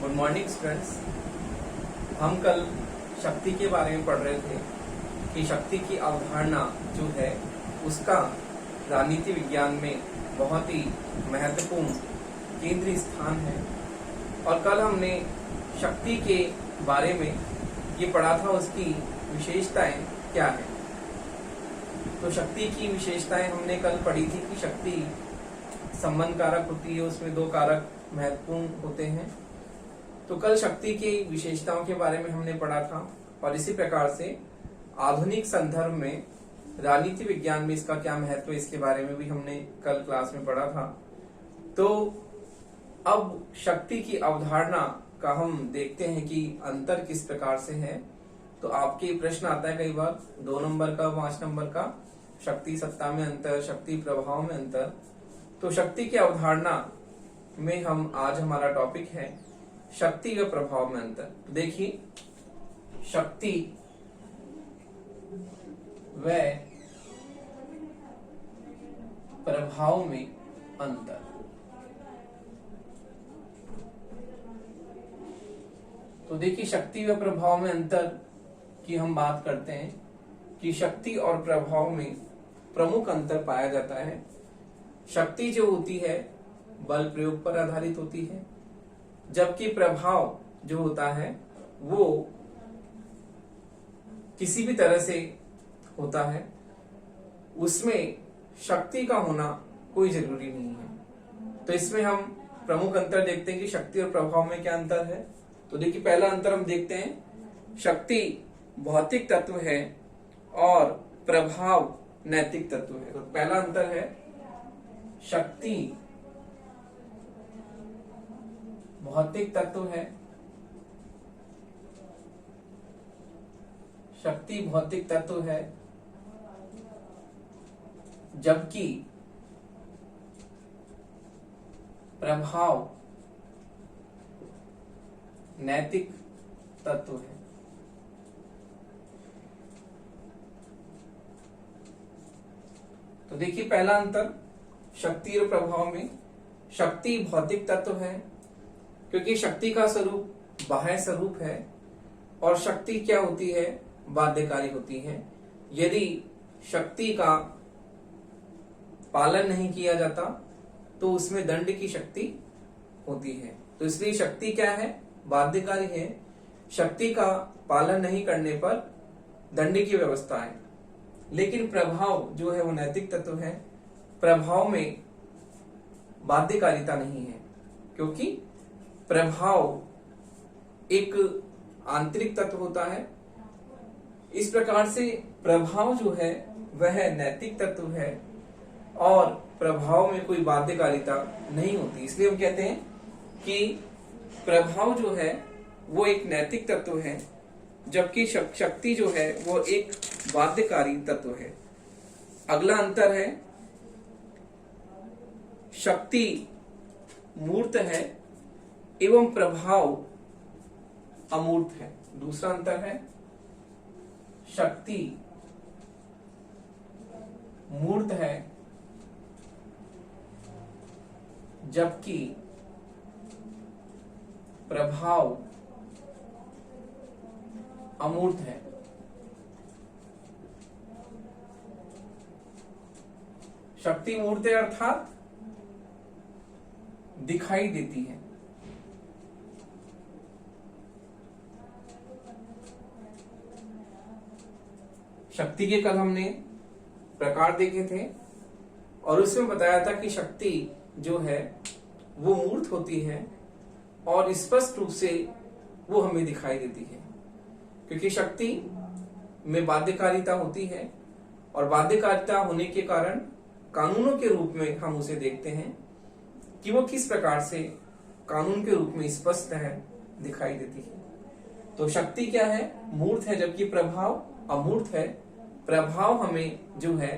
Good morning students. हम कल शक्ति के बारे में पढ़ रहे थे कि शक्ति की अवधारणा जो है उसका राजनीति विज्ञान में बहुत ही महत्वपूर्ण केंद्रीय स्थान है। और कल हमने शक्ति के बारे में ये पढ़ा था, उसकी विशेषताएं क्या है। तो शक्ति की विशेषताएं हमने कल पढ़ी थी कि शक्ति संबंध कारक होती है, उसमें दो कारक महत्वपूर्ण होते हैं। तो कल शक्ति की विशेषताओं के बारे में हमने पढ़ा था और इसी प्रकार से आधुनिक संदर्भ में राजनीति विज्ञान में इसका क्या महत्व है, इसके बारे में भी हमने कल क्लास में पढ़ा था। तो अब शक्ति की अवधारणा का हम देखते हैं कि अंतर किस प्रकार से है। तो आपके प्रश्न आता है कई बार 2 नंबर का, 5 नंबर का, शक्ति सत्ता में अंतर, शक्ति प्रभाव में अंतर। तो शक्ति की अवधारणा में हम आज हमारा टॉपिक है शक्ति व प्रभाव में अंतर। तो देखिए, शक्ति व प्रभाव में अंतर। तो देखिए, शक्ति व प्रभाव में अंतर की हम बात करते हैं कि शक्ति और प्रभाव में प्रमुख अंतर पाया जाता है। शक्ति जो होती है बल प्रयोग पर आधारित होती है, जबकि प्रभाव जो होता है वो किसी भी तरह से होता है, उसमें शक्ति का होना कोई जरूरी नहीं है। तो इसमें हम प्रमुख अंतर देखते हैं कि शक्ति और प्रभाव में क्या अंतर है। तो देखिए, पहला अंतर हम देखते हैं, शक्ति भौतिक तत्व है और प्रभाव नैतिक तत्व है। तो पहला अंतर है, शक्ति भौतिक तत्व है, शक्ति भौतिक तत्व है, जबकि प्रभाव नैतिक तत्व है। तो देखिए, पहला अंतर शक्ति और प्रभाव में, शक्ति भौतिक तत्व है क्योंकि शक्ति का स्वरूप बाह्य स्वरूप है और शक्ति क्या होती है, बाध्यकारी होती है। यदि शक्ति का पालन नहीं किया जाता तो उसमें दंड की शक्ति होती है। तो इसलिए शक्ति क्या है, बाध्यकारी है। शक्ति का पालन नहीं करने पर दंड की व्यवस्था है। लेकिन प्रभाव जो है वो नैतिक तत्व है। प्रभाव में बाध्यकारिता नहीं है क्योंकि प्रभाव एक आंतरिक तत्व होता है। इस प्रकार से प्रभाव जो है वह नैतिक तत्व है और प्रभाव में कोई बाध्यकारिता नहीं होती। इसलिए हम कहते हैं कि प्रभाव जो है वो एक नैतिक तत्व है, जबकि शक्ति जो है वो एक बाध्यकारी तत्व है। अगला अंतर है, शक्ति मूर्त है एवं प्रभाव अमूर्त है। दूसरा अंतर है, शक्ति मूर्त है जबकि प्रभाव अमूर्त है। शक्ति मूर्त है अर्थात दिखाई देती है, शक्ति के कल हमने प्रकार देखे थे और उसमें बताया था कि शक्ति जो है वो मूर्त होती है और स्पष्ट रूप से वो हमें दिखाई देती है क्योंकि शक्ति में बाध्यकारिता होती है और बाध्यकारिता होने के कारण कानूनों के रूप में हम उसे देखते हैं कि वो किस प्रकार से कानून के रूप में स्पष्ट है, दिखाई देती है। तो शक्ति क्या है, मूर्त है, जबकि प्रभाव अमूर्त है। प्रभाव हमें जो है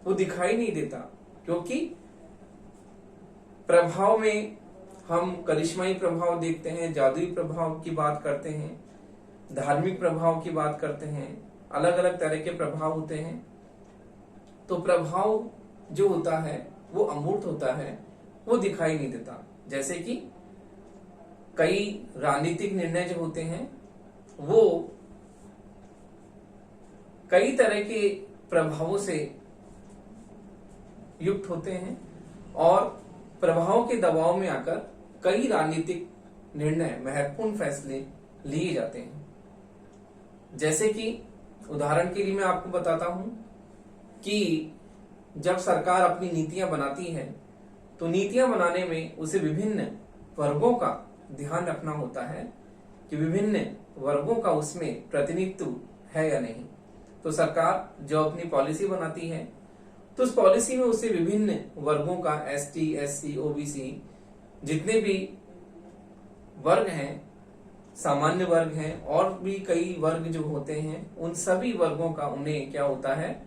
वो दिखाई नहीं देता क्योंकि प्रभाव में हम करिश्माई प्रभाव देखते हैं, जादुई प्रभाव की बात करते हैं, धार्मिक प्रभाव की बात करते हैं, अलग अलग तरह के प्रभाव होते हैं। तो प्रभाव जो होता है वो अमूर्त होता है, वो दिखाई नहीं देता। जैसे कि कई राजनीतिक निर्णय जो होते हैं वो कई तरह के प्रभावों से युक्त होते हैं और प्रभाव के दबाव में आकर कई राजनीतिक निर्णय, महत्वपूर्ण फैसले लिए जाते हैं। जैसे कि उदाहरण के लिए मैं आपको बताता हूं कि जब सरकार अपनी नीतियां बनाती है तो नीतियां बनाने में उसे विभिन्न वर्गों का ध्यान रखना होता है कि विभिन्न वर्गों का उसमें प्रतिनिधित्व है या नहीं। तो सरकार जो अपनी पॉलिसी बनाती है तो उस पॉलिसी में उसे विभिन्न वर्गों का, एसटी, एससी, ओबीसी, जितने भी वर्ग हैं, सामान्य वर्ग हैं और भी कई वर्ग जो होते हैं, उन सभी वर्गों का उन्हें क्या होता है,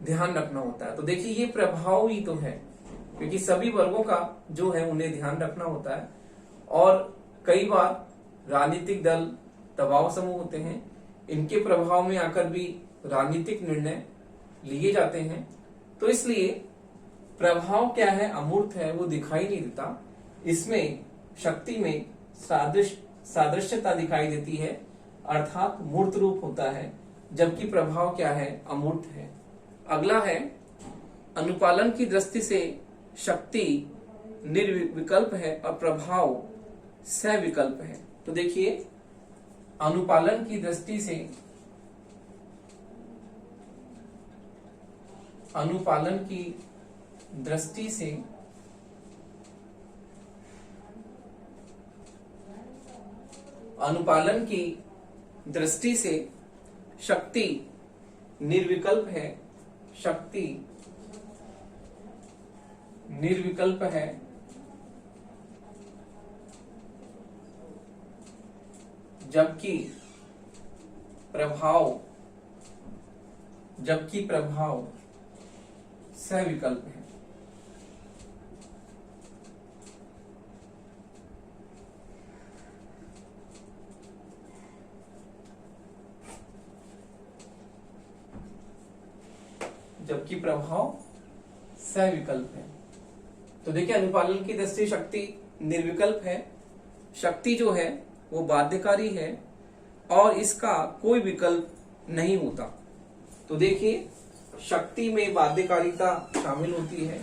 ध्यान रखना होता है। तो देखिए ये प्रभाव ही तो है, क्योंकि सभी वर्गों का जो है उन्हें ध्यान रखना होता है और कई बार राजनीतिक दल, दबाव समूह होते हैं, इनके प्रभाव में आकर भी राजनीतिक निर्णय लिए जाते हैं। तो इसलिए प्रभाव क्या है, अमूर्त है, वो दिखाई नहीं देता। इसमें शक्ति में सादृश्यता दिखाई देती है, अर्थात मूर्त रूप होता है, जबकि प्रभाव क्या है, अमूर्त है। अगला है अनुपालन की दृष्टि से शक्ति निर्विकल्प है और प्रभाव सविकल्प है। तो देखिए अनुपालन की दृष्टि से शक्ति निर्विकल्प है, जबकि प्रभाव सविकल्प है। जबकि प्रभाव सविकल्प है। तो देखिए अनुपालन की दृष्टि शक्ति निर्विकल्प है। शक्ति जो है वो बाध्यकारी है और इसका कोई विकल्प नहीं होता। तो देखिए शक्ति में बाध्यकारिता शामिल होती है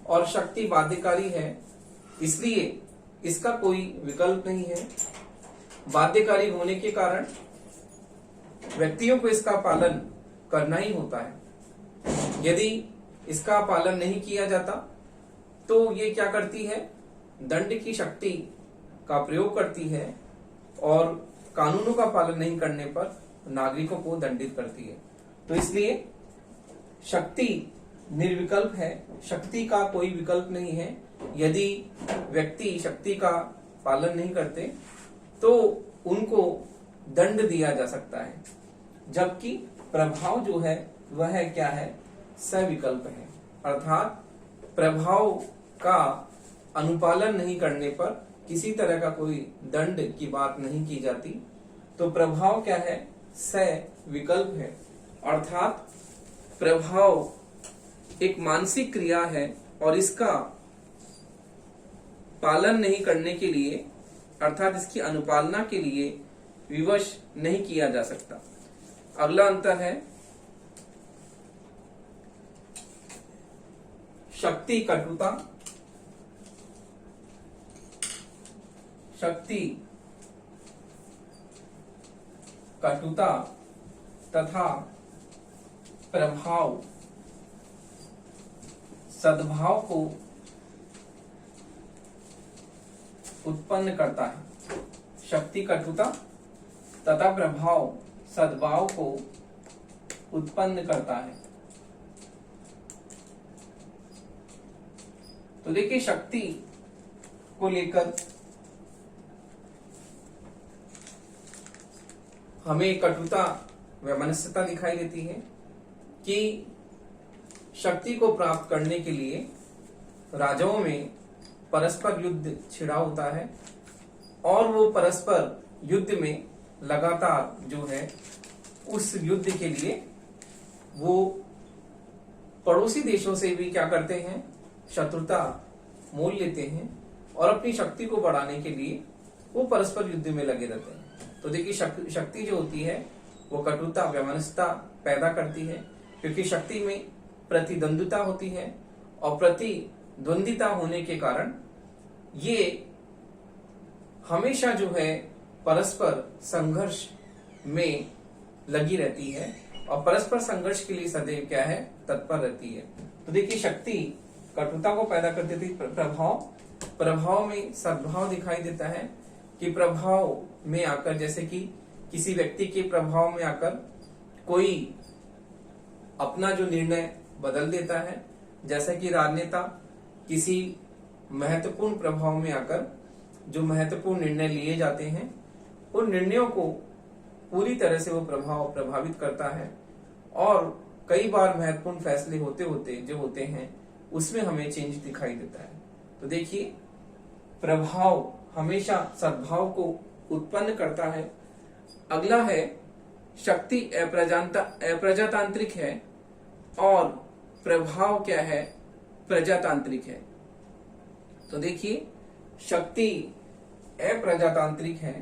और शक्ति बाध्यकारी है, इसलिए इसका कोई विकल्प नहीं है। बाध्यकारी होने के कारण व्यक्तियों को इसका पालन करना ही होता है। यदि इसका पालन नहीं किया जाता तो ये क्या करती है, दंड की शक्ति का प्रयोग करती है और कानूनों का पालन नहीं करने पर नागरिकों को दंडित करती है। तो इसलिए शक्ति निर्विकल्प है, शक्ति का कोई विकल्प नहीं है। यदि व्यक्ति शक्ति का पालन नहीं करते तो उनको दंड दिया जा सकता है, जबकि प्रभाव जो है वह क्या है, सविकल्प है। अर्थात प्रभाव का अनुपालन नहीं करने पर किसी तरह का कोई दंड की बात नहीं की जाती। तो प्रभाव क्या है, सविकल्प है। अर्थात प्रभाव एक मानसिक क्रिया है और इसका पालन नहीं करने के लिए, अर्थात इसकी अनुपालना के लिए विवश नहीं किया जा सकता। अगला अंतर है शक्ति कटुता, तथा प्रभाव सद्भाव को उत्पन्न करता है। शक्ति कटुता तथा प्रभाव सद्भाव को उत्पन्न करता है। तो देखिए शक्ति को लेकर हमें कटुता व मनस्यता दिखाई देती है कि शक्ति को प्राप्त करने के लिए राजाओं में परस्पर युद्ध छिड़ा होता है और वो परस्पर युद्ध में लगातार जो है उस युद्ध के लिए वो पड़ोसी देशों से भी क्या करते हैं, शत्रुता मोल लेते हैं और अपनी शक्ति को बढ़ाने के लिए वो परस्पर युद्ध में लगे रहते हैं। तो देखिए शक्ति जो होती है वो कटुता, वैमनस्यता पैदा करती है, क्योंकि शक्ति में प्रतिद्वंद्विता होती है और प्रतिद्वंद्विता होने के कारण ये हमेशा जो है परस्पर संघर्ष में लगी रहती है और परस्पर संघर्ष के लिए सदैव क्या है, तत्पर रहती है। तो देखिए शक्ति कटुता को पैदा कर देती है। प्रभाव में सद्भाव दिखाई देता है कि प्रभाव में आकर, जैसे कि किसी व्यक्ति के प्रभाव में आकर कोई अपना जो निर्णय बदल देता है, जैसा कि राजनेता किसी महत्वपूर्ण प्रभाव में आकर जो महत्वपूर्ण निर्णय लिए जाते हैं उन निर्णयों को पूरी तरह से वो प्रभाव प्रभावित करता है और कई बार महत्वपूर्ण फैसले होते होते जो होते हैं उसमें हमें चेंज दिखाई देता है। तो देखिए प्रभाव हमेशा सद्भाव को उत्पन्न करता है। अगला है शक्ति अप्रजातांत्रिक है और प्रभाव क्या है, प्रजातांत्रिक है। तो देखिए शक्ति अप्रजातांत्रिक है,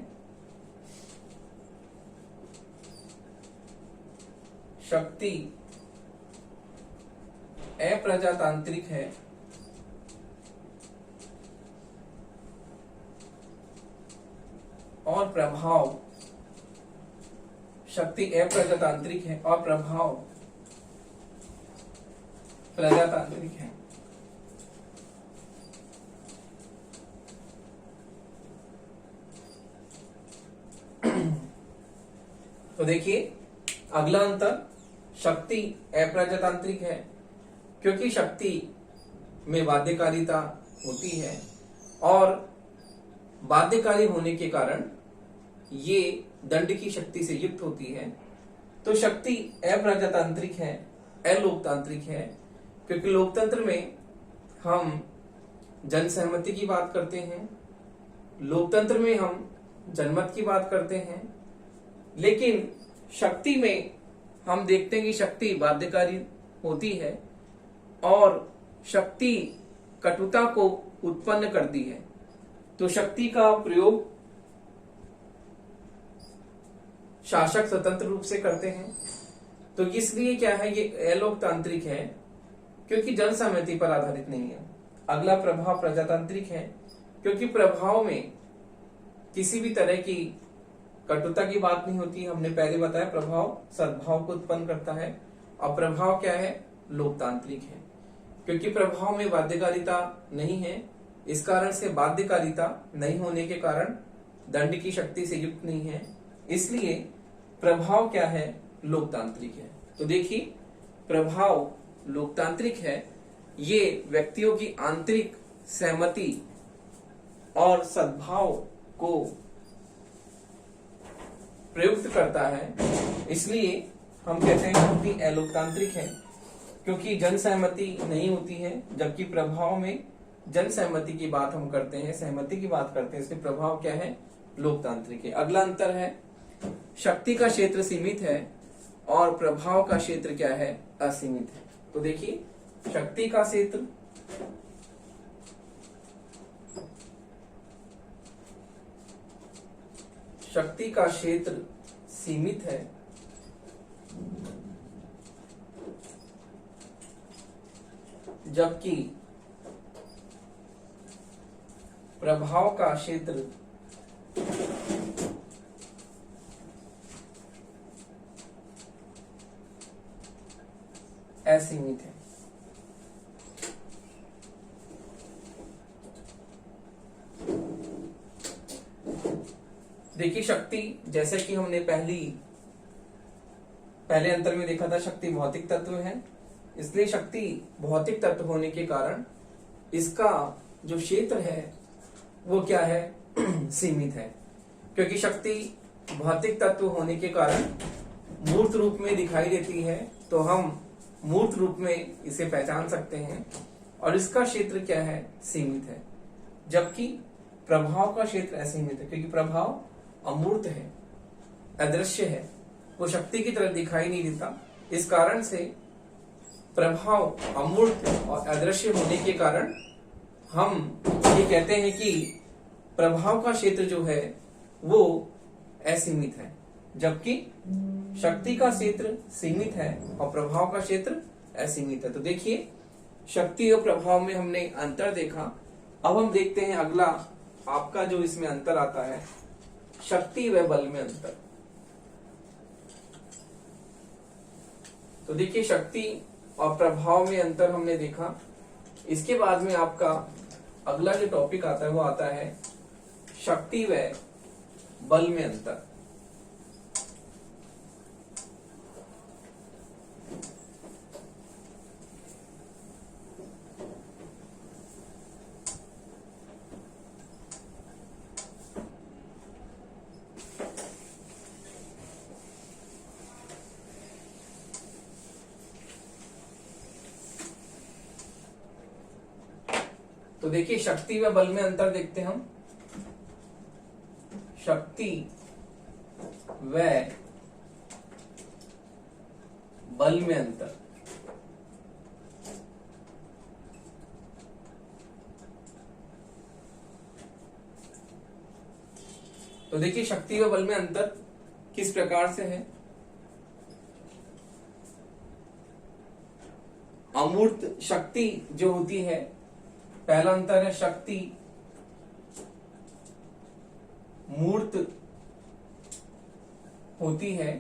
शक्ति अप्रजातांत्रिक है और प्रभाव, शक्ति अप्रजातांत्रिक है और प्रभाव प्रजातांत्रिक है। तो देखिए अगला अंतर, शक्ति अप्रजातांत्रिक है क्योंकि शक्ति में बाध्यकारिता होती है और बाध्यकारी होने के कारण ये दंड की शक्ति से युक्त होती है। तो शक्ति अप्रजातांत्रिक है, अलोकतांत्रिक है, क्योंकि लोकतंत्र में हम जन सहमति की बात करते हैं, लोकतंत्र में हम जनमत की बात करते हैं, लेकिन शक्ति में हम देखते हैं कि शक्ति बाध्यकारी होती है और शक्ति कटुता को उत्पन्न करती है। तो शक्ति का प्रयोग शासक स्वतंत्र रूप से करते हैं। तो इसलिए क्या है, ये अलोकतांत्रिक है क्योंकि जन सहमति पर आधारित नहीं है। अगला प्रभाव प्रजातांत्रिक है क्योंकि प्रभाव में किसी भी तरह की कटुता की बात नहीं होती। हमने पहले बताया प्रभाव सद्भाव को उत्पन्न करता है और प्रभाव क्या है, लोकतांत्रिक है क्योंकि प्रभाव में बाध्यकारिता नहीं है। इस कारण से बाध्यकारिता नहीं होने के कारण दंड की शक्ति से युक्त नहीं है, इसलिए प्रभाव क्या है, लोकतांत्रिक है। तो देखिए प्रभाव लोकतांत्रिक है, ये व्यक्तियों की आंतरिक सहमति और सद्भाव को प्रयुक्त करता है, इसलिए हम कहते हैं शक्ति अलोकतांत्रिक है क्योंकि जन सहमति नहीं होती है, जबकि प्रभाव में जन सहमति की बात हम करते हैं, सहमति की बात करते हैं, इसलिए प्रभाव क्या है, लोकतांत्रिक है। अगला अंतर है शक्ति का क्षेत्र सीमित है और प्रभाव का क्षेत्र क्या है, असीमित है। तो देखिए शक्ति का क्षेत्र सीमित है जबकि प्रभाव का क्षेत्र असीमित है। देखिए शक्ति, जैसे कि हमने पहले अंतर में देखा था, शक्ति भौतिक तत्व है, इसलिए शक्ति भौतिक तत्व होने के कारण इसका जो क्षेत्र है वो क्या है, सीमित है। क्योंकि शक्ति भौतिक तत्व होने के कारण मूर्त रूप में दिखाई देती है, तो हम मूर्त रूप में इसे पहचान सकते हैं और इसका क्षेत्र क्या है, सीमित है। जबकि प्रभाव का क्षेत्र असीमित है क्योंकि प्रभाव अमूर्त है, अदृश्य है, वो शक्ति की तरह दिखाई नहीं देता। इस कारण से प्रभाव अमूर्त और अदृश्य होने के कारण हम ये कहते हैं कि प्रभाव का क्षेत्र जो है वो असीमित है, जबकि शक्ति का क्षेत्र सीमित है और प्रभाव का क्षेत्र असीमित है। तो देखिए, शक्ति और प्रभाव में हमने अंतर देखा। अब हम देखते हैं अगला आपका जो इसमें अंतर आता है, शक्ति व बल में अंतर। तो देखिए, शक्ति और प्रभाव में अंतर हमने देखा। इसके बाद में आपका अगला जो टॉपिक आता है वो आता है शक्ति व बल में अंतर। तो देखिए, शक्ति व बल में अंतर देखते हैं हम। शक्ति व बल में अंतर। तो देखिए, शक्ति व बल में अंतर किस प्रकार से है। अमूर्त शक्ति जो होती है, पहला अंतर है शक्ति मूर्त होती है,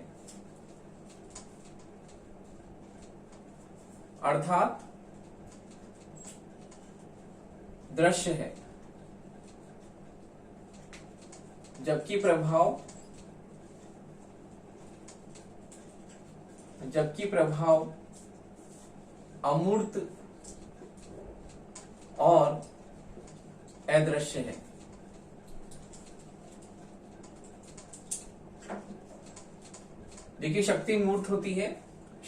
अर्थात दृश्य है, जबकि प्रभाव अमूर्त और अदृश्य है। देखिए, शक्ति मूर्त होती है,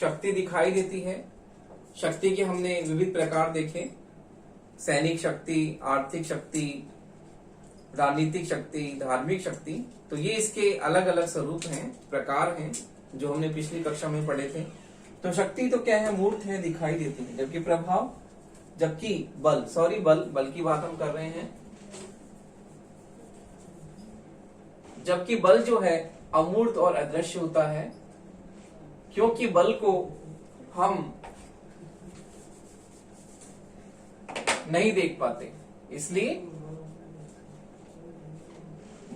शक्ति दिखाई देती है। शक्ति के हमने विविध प्रकार देखे, सैनिक शक्ति, आर्थिक शक्ति, राजनीतिक शक्ति, धार्मिक शक्ति। तो ये इसके अलग अलग स्वरूप हैं, प्रकार हैं, जो हमने पिछली कक्षा में पढ़े थे। तो शक्ति तो क्या है, मूर्त है, दिखाई देती है, जबकि बल की बात हम कर रहे हैं। जबकि बल जो है अमूर्त और अदृश्य होता है, क्योंकि बल को हम नहीं देख पाते, इसलिए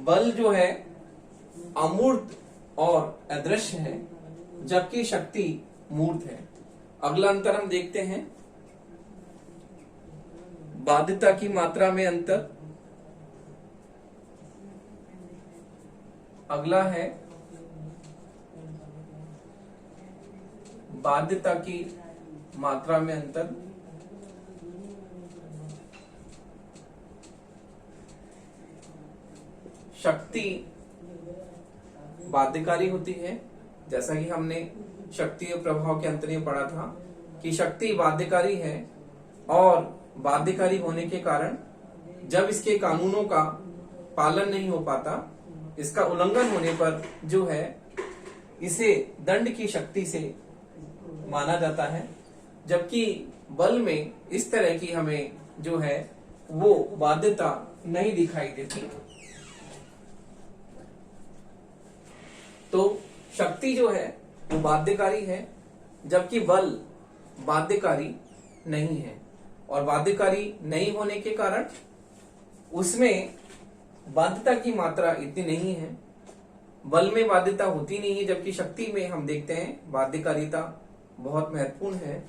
बल जो है अमूर्त और अदृश्य है, जबकि शक्ति मूर्त है। अगला अंतर हम देखते हैं, बाध्यता की मात्रा में अंतर। अगला है बाध्यता की मात्रा में अंतर। शक्ति बाध्यकारी होती है, जैसा कि हमने शक्ति और प्रभाव के अंतर में पढ़ा था कि शक्ति बाध्यकारी है, और बाध्यकारी होने के कारण जब इसके कानूनों का पालन नहीं हो पाता, इसका उल्लंघन होने पर जो है इसे दंड की शक्ति से माना जाता है। जबकि बल में इस तरह की हमें जो है वो बाध्यता नहीं दिखाई देती। तो शक्ति जो है वो बाध्यकारी है, जबकि बल बाध्यकारी नहीं है, और बाध्यकारी नहीं होने के कारण उसमें बाध्यता की मात्रा इतनी नहीं है। बल में बाध्यता होती नहीं है, जबकि शक्ति में हम देखते हैं बाध्यकारिता बहुत महत्वपूर्ण है,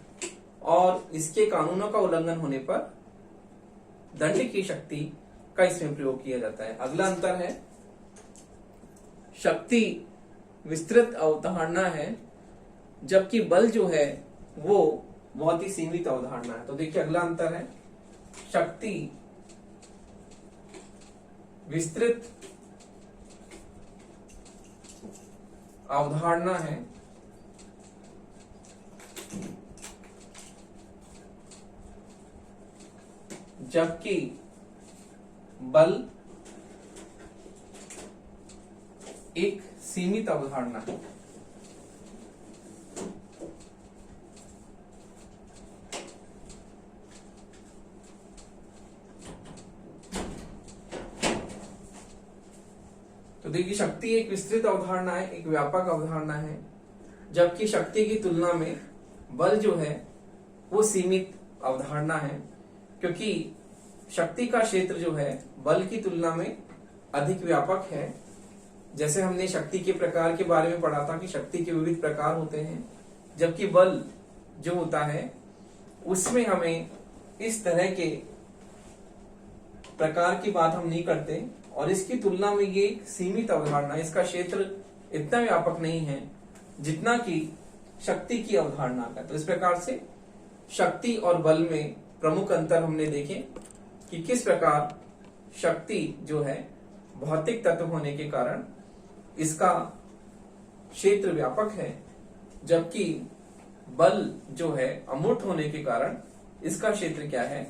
और इसके कानूनों का उल्लंघन होने पर दंड की शक्ति का इसमें प्रयोग किया जाता है। अगला अंतर है शक्ति विस्तृत अवधारणा है, जबकि बल जो है वो बहुत ही सीमित अवधारणा है। तो देखिए, अगला अंतर है शक्ति विस्तृत अवधारणा है, जबकि बल एक सीमित अवधारणा है। तो देखिए शक्ति एक विस्तृत अवधारणा है, एक व्यापक अवधारणा है, जबकि शक्ति की तुलना में बल जो है वो सीमित अवधारणा है, क्योंकि शक्ति का क्षेत्र जो है बल की तुलना में अधिक व्यापक है। जैसे हमने शक्ति के प्रकार के बारे में पढ़ा था कि शक्ति के विविध प्रकार होते हैं, जबकि बल जो होता है उसमें हमें इस तरह के प्रकार की बात हम नहीं करते, और इसकी तुलना में ये सीमित अवधारणा, इसका क्षेत्र इतना व्यापक नहीं है जितना कि शक्ति की अवधारणा का। तो इस प्रकार से शक्ति और बल में प्रमुख अंतर हमने देखे कि किस प्रकार शक्ति जो है भौतिक तत्व होने के कारण इसका क्षेत्र व्यापक है, जबकि बल जो है अमूर्त होने के कारण इसका क्षेत्र क्या है,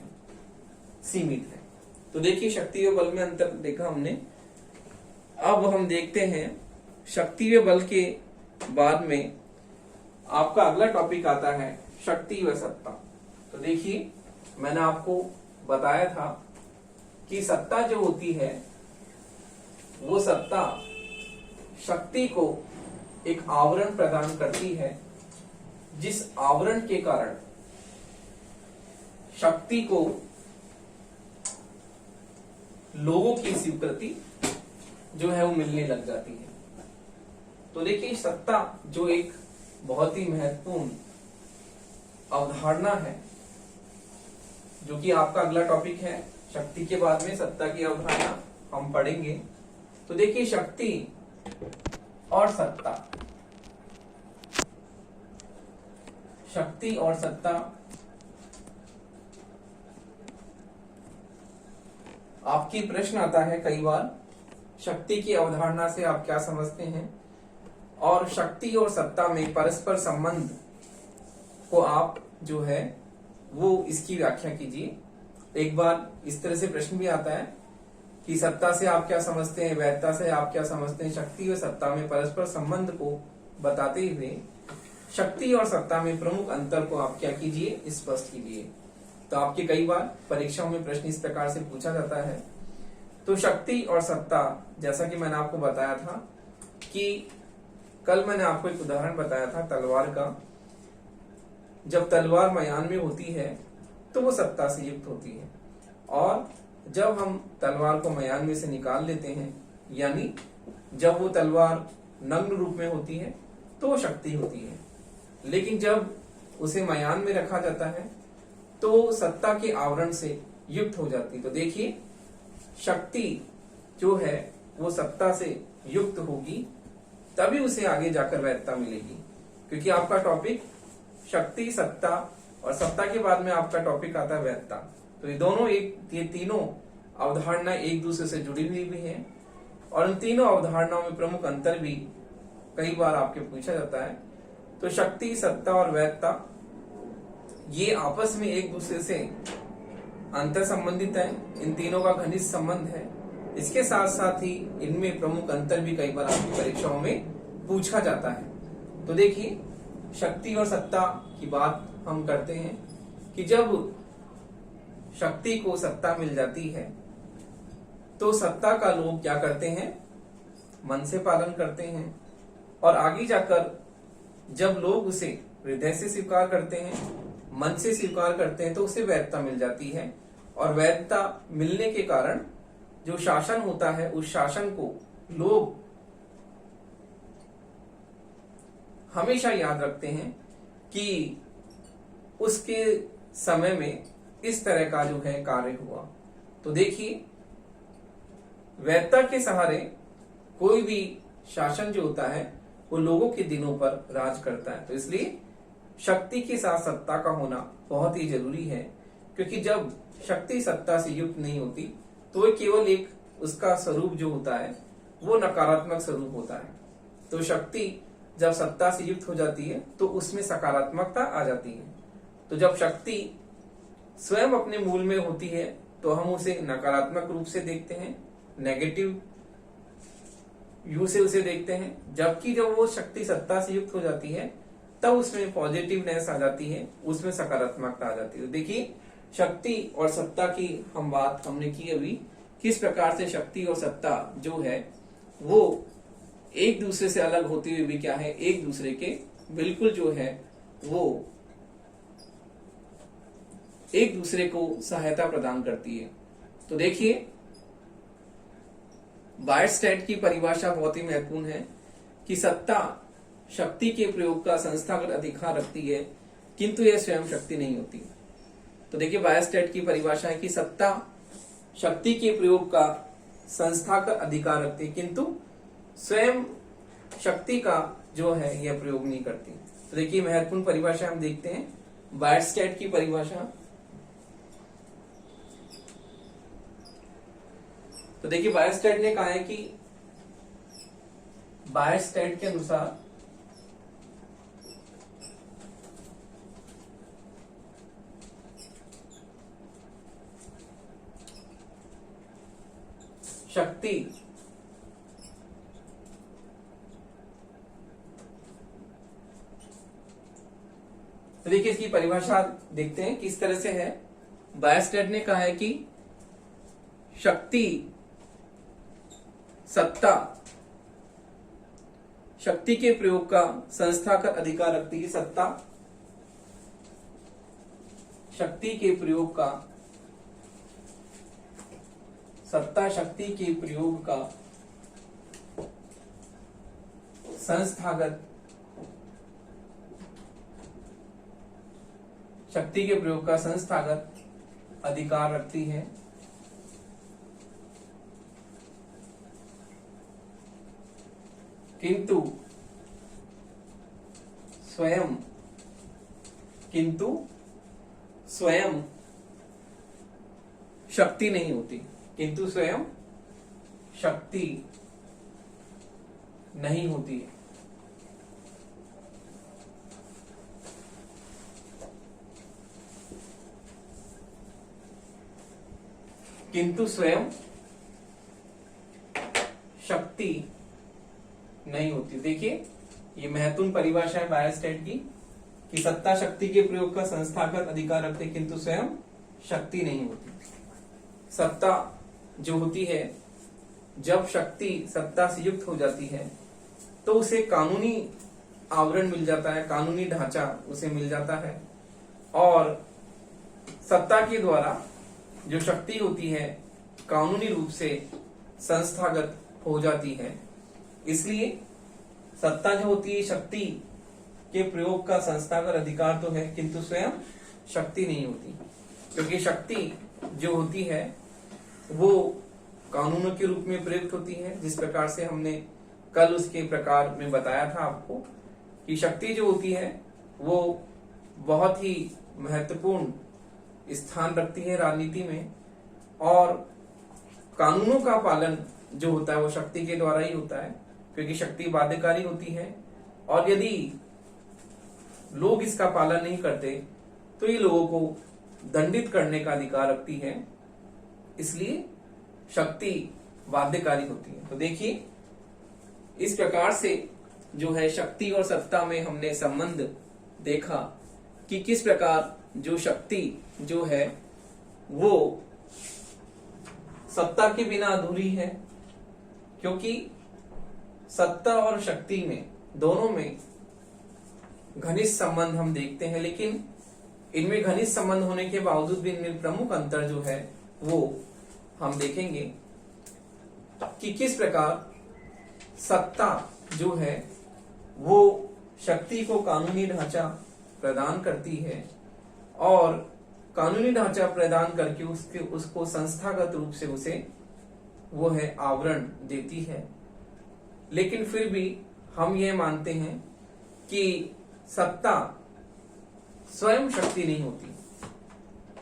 सीमित है। तो देखिए शक्ति व बल में अंतर देखा हमने। अब हम देखते हैं शक्ति व बल के बाद में आपका अगला टॉपिक आता है शक्ति व सत्ता। तो देखिए मैंने आपको बताया था कि सत्ता जो होती है वो सत्ता शक्ति को एक आवरण प्रदान करती है, जिस आवरण के कारण शक्ति को लोगों की स्वीकृति जो है वो मिलने लग जाती है। तो देखिए सत्ता जो एक बहुत ही महत्वपूर्ण अवधारणा है, जो कि आपका अगला टॉपिक है। शक्ति के बाद में सत्ता की अवधारणा हम पढ़ेंगे। तो देखिए शक्ति और सत्ता, शक्ति और सत्ता आपकी प्रश्न आता है कई बार, शक्ति की अवधारणा से आप क्या समझते हैं, और शक्ति और सत्ता में परस्पर संबंध को आप जो है वो इसकी व्याख्या कीजिए। एक बार इस तरह से प्रश्न भी आता है कि सत्ता से आप क्या समझते हैं, वैधता से आप क्या समझते हैं। शक्ति और सत्ता में परस्पर संबंध को बताते हुए शक्ति और सत्ता में प्रमुख अंतर को आप क्या कीजिए, स्पष्ट कीजिए। तो आपके कई बार परीक्षाओं में प्रश्न इस प्रकार से पूछा जाता है। तो शक्ति और सत्ता, जैसा कि मैंने आपको बताया था कि कल मैंने आपको एक उदाहरण बताया था तलवार का। जब तलवार मयान में होती है तो वो सत्ता से युक्त होती है, और जब हम तलवार को मयान में से निकाल लेते हैं, यानी जब वो तलवार नग्न रूप में होती है तो वो शक्ति होती है। लेकिन जब उसे मयान में रखा जाता है तो सत्ता के आवरण से युक्त हो जाती है। तो देखिए शक्ति जो है वो सत्ता से युक्त होगी, तभी उसे आगे जाकर वैधता मिलेगी। क्योंकि आपका टॉपिक शक्ति, सत्ता, और सत्ता के बाद में आपका टॉपिक आता है वैधता। तो ये तीनों अवधारणा एक दूसरे से जुड़ी हुई भी हैं, और इन तीनों अवधारणाओं में प्रमुख अंतर भी कई बार आपके पूछा जाता है। तो शक्ति, सत्ता और वैधता ये आपस में एक दूसरे से अंतर संबंधित है, इन तीनों का घनिष्ठ संबंध है। इसके साथ साथ ही इनमें प्रमुख अंतर भी कई बार आपकी परीक्षाओं में पूछा जाता है। तो देखिए शक्ति और सत्ता की बात हम करते हैं कि जब शक्ति को सत्ता मिल जाती है तो सत्ता का लोग क्या करते हैं, मन से पालन करते हैं, और आगे जाकर जब लोग उसे हृदय से स्वीकार करते हैं, मन से स्वीकार करते हैं, तो उसे वैधता मिल जाती है। और वैधता मिलने के कारण जो शासन होता है उस शासन को लोग हमेशा याद रखते हैं कि उसके समय में इस तरह का जो है कार्य हुआ। तो देखिए वैधता के सहारे कोई भी शासन जो होता है वो लोगों के दिलों पर राज करता है। तो इसलिए शक्ति के साथ सत्ता का होना बहुत ही जरूरी है, क्योंकि जब शक्ति सत्ता से युक्त नहीं होती तो वो केवल एक उसका स्वरूप जो होता है वो नकारात्मक स्वरूप होता है। तो शक्ति जब सत्ता से युक्त हो जाती है तो उसमें सकारात्मकता आ जाती है। तो जब शक्ति स्वयं अपने मूल में होती है तो हम उसे नकारात्मक रूप से देखते हैं, नेगेटिव व्यू से उसे देखते हैं। जबकि जब वो शक्ति सत्ता से युक्त हो जाती है तब उसमें पॉजिटिवनेस आ जाती है, उसमें सकारात्मकता आ जाती है। तो देखिए शक्ति और सत्ता की हम बात हमने की अभी, किस प्रकार से शक्ति और सत्ता जो है वो एक दूसरे से अलग होते हुए भी क्या है, एक दूसरे के बिल्कुल जो है वो एक दूसरे को सहायता प्रदान करती है। तो देखिए बायरस्टैट की परिभाषा बहुत ही महत्वपूर्ण है कि सत्ता शक्ति के प्रयोग का संस्थागत अधिकार रखती है किंतु यह स्वयं शक्ति नहीं होती। तो देखिए बायरस्टैट की परिभाषा है कि सत्ता शक्ति के प्रयोग का संस्थागत अधिकार रखती है किंतु स्वयं शक्ति का जो है यह प्रयोग नहीं करती। तो देखिए महत्वपूर्ण परिभाषा हम देखते हैं बायरस्टैट की परिभाषा। तो देखिए बायरस्टैट ने कहा है कि बायरस्टैट के अनुसार शक्ति तो देखिए इसकी परिभाषा देखते हैं किस तरह से है। बायरस्टैट ने कहा है कि शक्ति सत्ता शक्ति के प्रयोग का संस्थागत अधिकार रखती है। सत्ता शक्ति के प्रयोग का सत्ता शक्ति के प्रयोग का संस्थागत शक्ति के प्रयोग का संस्थागत अधिकार रखती है। किंतु स्वयं शक्ति नहीं होती। किंतु स्वयं शक्ति नहीं होती है। किंतु स्वयं शक्ति नहीं होती। देखिए ये महत्वपूर्ण परिभाषा है बायरस्टैट की कि सत्ता शक्ति के प्रयोग का संस्थागत अधिकार रखते किंतु स्वयं शक्ति नहीं होती। सत्ता जो होती है जब शक्ति सत्ता से युक्त हो जाती है तो उसे कानूनी आवरण मिल जाता है, कानूनी ढांचा उसे मिल जाता है और सत्ता के द्वारा जो शक्ति होती है कानूनी रूप से संस्थागत हो जाती है। इसलिए सत्ता जो होती है शक्ति के प्रयोग का संस्थागत अधिकार तो है किंतु स्वयं शक्ति नहीं होती, क्योंकि शक्ति जो होती है वो कानूनों के रूप में प्रयुक्त होती है। जिस प्रकार से हमने कल उसके प्रकार में बताया था आपको कि शक्ति जो होती है वो बहुत ही महत्वपूर्ण स्थान रखती है राजनीति में और कानूनों का पालन जो होता है वो शक्ति के द्वारा ही होता है, क्योंकि शक्ति बाध्यकारी होती है और यदि लोग इसका पालन नहीं करते तो ये लोगों को दंडित करने का अधिकार रखती है। इसलिए शक्ति बाध्यकारी होती है। तो देखिए इस प्रकार से जो है शक्ति और सत्ता में हमने संबंध देखा कि किस प्रकार जो शक्ति जो है वो सत्ता के बिना अधूरी है, क्योंकि सत्ता और शक्ति में दोनों में घनिष्ठ संबंध हम देखते हैं, लेकिन इनमें घनिष्ठ संबंध होने के बावजूद भी इनमें प्रमुख अंतर जो है वो हम देखेंगे कि किस प्रकार सत्ता जो है वो शक्ति को कानूनी ढांचा प्रदान करती है और कानूनी ढांचा प्रदान करके उसको संस्थागत रूप से उसे वो है आवरण देती है। लेकिन फिर भी हम ये मानते हैं कि सत्ता स्वयं शक्ति नहीं होती,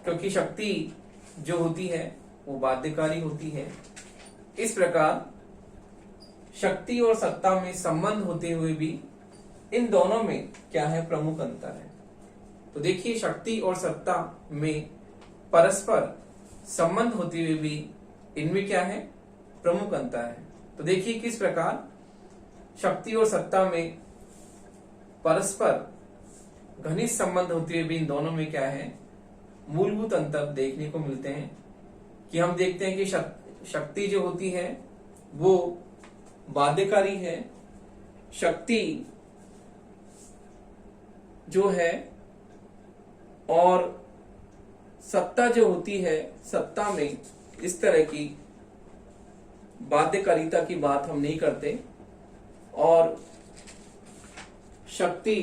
क्योंकि शक्ति जो होती है वो बाध्यकारी होती है। इस प्रकार शक्ति और सत्ता में संबंध होते हुए भी इन दोनों में क्या है, प्रमुख अंतर है। तो देखिए शक्ति और सत्ता में परस्पर संबंध होते हुए भी इनमें क्या है, प्रमुख अंतर है। तो देखिए किस प्रकार शक्ति और सत्ता में परस्पर घनिष्ठ संबंध होते हुए भी इन दोनों में क्या है, मूलभूत अंतर देखने को मिलते हैं। कि हम देखते हैं कि शक्ति जो होती है वो बाध्यकारी है, शक्ति जो है और सत्ता जो होती है, सत्ता में इस तरह की बाध्यकारिता की बात हम नहीं करते। और शक्ति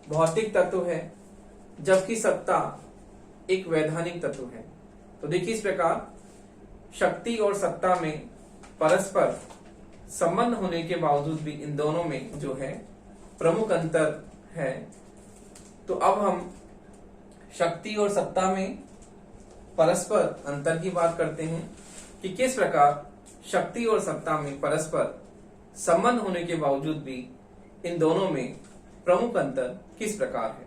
भौतिक तत्व है जबकि सत्ता एक वैधानिक तत्व है। तो देखिए इस प्रकार शक्ति और सत्ता में परस्पर संबंध होने के बावजूद भी इन दोनों में जो है प्रमुख अंतर है। तो अब हम शक्ति और सत्ता में परस्पर अंतर की बात करते हैं कि किस प्रकार शक्ति और सत्ता में परस्पर संबंध होने के बावजूद भी इन दोनों में प्रमुख अंतर किस प्रकार है।